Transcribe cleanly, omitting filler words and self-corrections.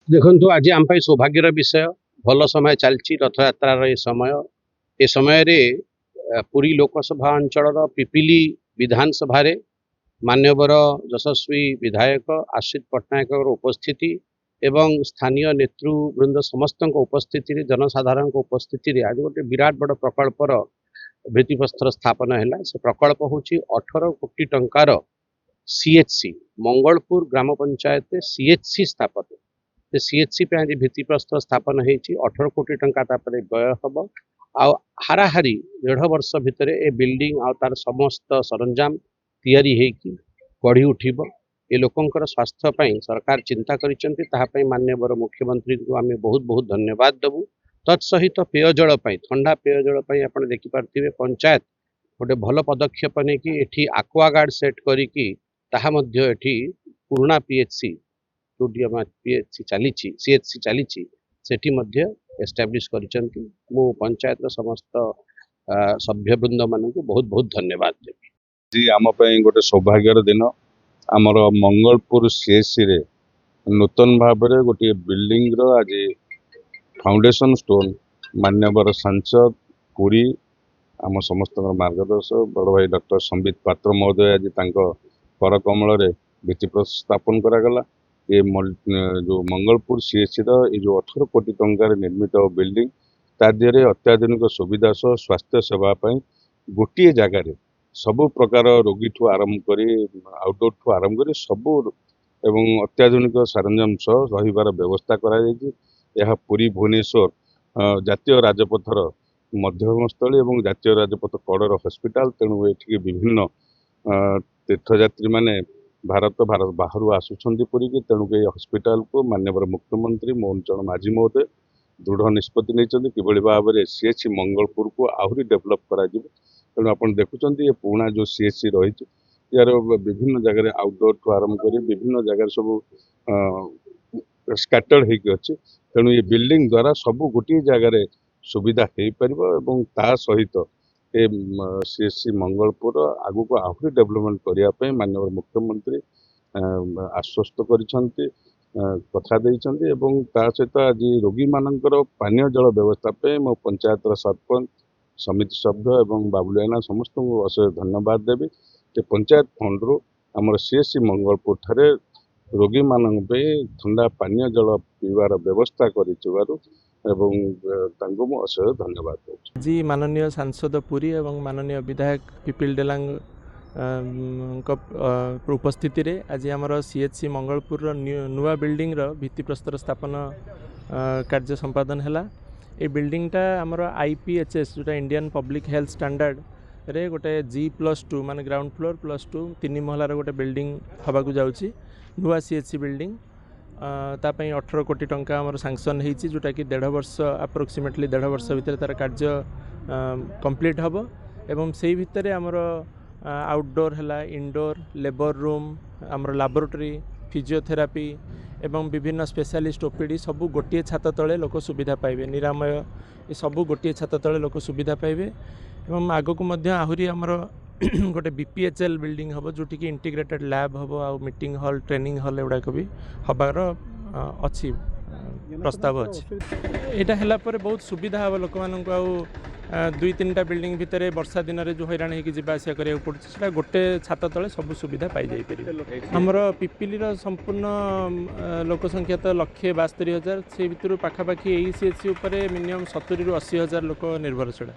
देखु आज आम सौभाग्यर विषय भल समय चलती रथ यात्रार ए समय पुरी लोकसभा अंचल पिपिली विधानसभा मान्यवर यशस्वी विधायक आशिष पट्टनायक उपस्थिति एवं स्थानीय नेतृवृंद समस्त उपस्थिति जनसाधारण उपस्थिति आज गोटे विराट बड़ प्रकल्पर भित्तिप्रस्तर स्थापन है। से प्रकल्प हूँ 18 कोटी टंकार सीएचसी मंगलपुर ग्राम पंचायत सीएचसी स्थापन सीएचसी पे आज भित्तिप्रस्तर स्थापन होती 18 कोटी टंका व्यय हम आ हाराहारी 1.5 वर्ष भितर ए बिल्डिंग आ तार समस्त सरंजाम तैयारी होगी गढ़ी उठब ए लोकंकर स्वास्थ्य पाई सरकार चिंता करिसेंती माननीय मुख्यमंत्री को आम बहुत बहुत धन्यवाद देवु। तत्सहित पेयजल ठंडा पेयजल आप देखिपारे पंचायत गोटे भल पदक्षेप नहीं कि आक्वागार्ड सेट करी पुराना पीएचसी पीएचसी चली सीएचसी चली सेठी एस्टाब्लिश करिसेंती। मु पंचायत समस्त सभ्यवृंद मान को बहुत बहुत धन्यवाद देवी। जी आम गोटे सौभाग्यर दिन आमर मंगलपुर सीएचसी रे नूतन भाव में गोटे बिल्डिंग रो आज फाउंडेशन स्टोन मान्यवर सांसद पुरी आम समस्त मार्गदर्शक बड़ भाई डॉक्टर संबित पात्र महोदय आज करकमल भित्तिप्रस्तर स्थापन करागला। ये जो मंगलपुर सीएचसी जो 18 कोटी टंकार निर्मित बिल्डिंग तादिहरे अत्याधुनिक सुविधा सह स्वास्थ्य सेवा गोटे जगार सबु प्रकार रोगी ठू आरंभ कर आउटडोर ठू आरंभ कर सबू एवं अत्याधुनिक सरंजाम सह रहिबार व्यवस्था करा पुरी भुवनेश्वर जातीय राजपथर मध्यमस्थली और जातीय राजपथ कड़र हस्पिटाल तेणु ये विभिन्न तीर्थयात्री माने भारत बाहर आसुंच पुरी की तेणु हस्पिटाल को माननीय मुख्यमंत्री मोहन चरण माझी महोदय दृढ़ निष्पत्ति नहीं कि भाव में सीएचसी मंगलपुर को आहरी डेभलप करा तेणु आप देखुं ये पुराना जो सीएचसी रही यार विभिन्न जगह आउटडोर ठू आरंभ कर विभिन्न जगह सब स्कैटर्ड होती तेणु ये बिल्डिंग द्वारा सब गोटे जगार सुविधा हो पार ता सहित ए सीएचसी मंगलपुर आगु को आहरी डेभलपमेंट करने माननीय मुख्यमंत्री आश्वस्त करिसेंती कथा देइसेंती एवं ता सहित आज रोगी मानकर पानीय जल व्यवस्था पे मो पंचायत सरपंच समिति सभ्य एवं बाबुलियाना समस्त को अशेष धन्यवाद देवी कि पंचायत फंड रु आमर सीएचसी मंगलपुर ठारे रोगी मान ठंडा पानीय जल पीवार व्यवस्था कर अशेष धन्यवाद दूँ। जी माननीय सांसद पुरी एवं माननीय विधायक पिपिल डेलांग उपस्थिति रे आज आमर सीएचसी मंगलपुर नुआ बिल्डिंग भित्तिप्रस्तर स्थापन कार्य संपादन है। ये बिल्डिंगटा आमर आईपीएचएस जोटा इंडियन पब्लिक हेल्थ स्टैंडर्ड रे गोटे G+2 माने ग्राउंड फ्लोर +2 3 महलार गोटे बिल्डिंग हवाकू जाउची नुआ सीएचसी बिल्डिंग तापाई 18 कोटी टंका आमर सैंक्शन होती जोटा कि 1.5 वर्ष अप्रोक्सीमेटली 1.5 वर्ष भितर तार कार्य कंप्लीट हम एवं से भितर आमर आउटडोर है इनडोर लेबर रूम आमर लैबोरेटरी फिजियोथेरापी एवं विभिन्न स्पेशलिस्ट ओपीडी सबू गोटे छात तले लोक सुविधा पाइबे निरामय ये सबू गोटे छात तले लोक सुविधा पाइबे एवं आगक आहरी आमर गोटे बीपीएचएल बिल्डिंग हम जोटि कि इंटीग्रेटेड लैब हम आ मीटिंग हॉल ट्रेनिंग हॉल एगुड़ाक भी हबार अच्छी प्रस्ताव अच्छी यहाँ है बहुत सुविधा हम लोक मान 2-3टा बिल्डिंग भितर वर्षा दिन में जो हैरान होगी जावास पड़ा गोटे छात तले सब सुविधा पाई जापर आमर पिपिलीर संपूर्ण लोक संख्या तो 1,72,000 से भितर पाखापाखि यही सीएचसी मिनिमम 70 ରୁ 80 हज़ार लोक निर्भरशील।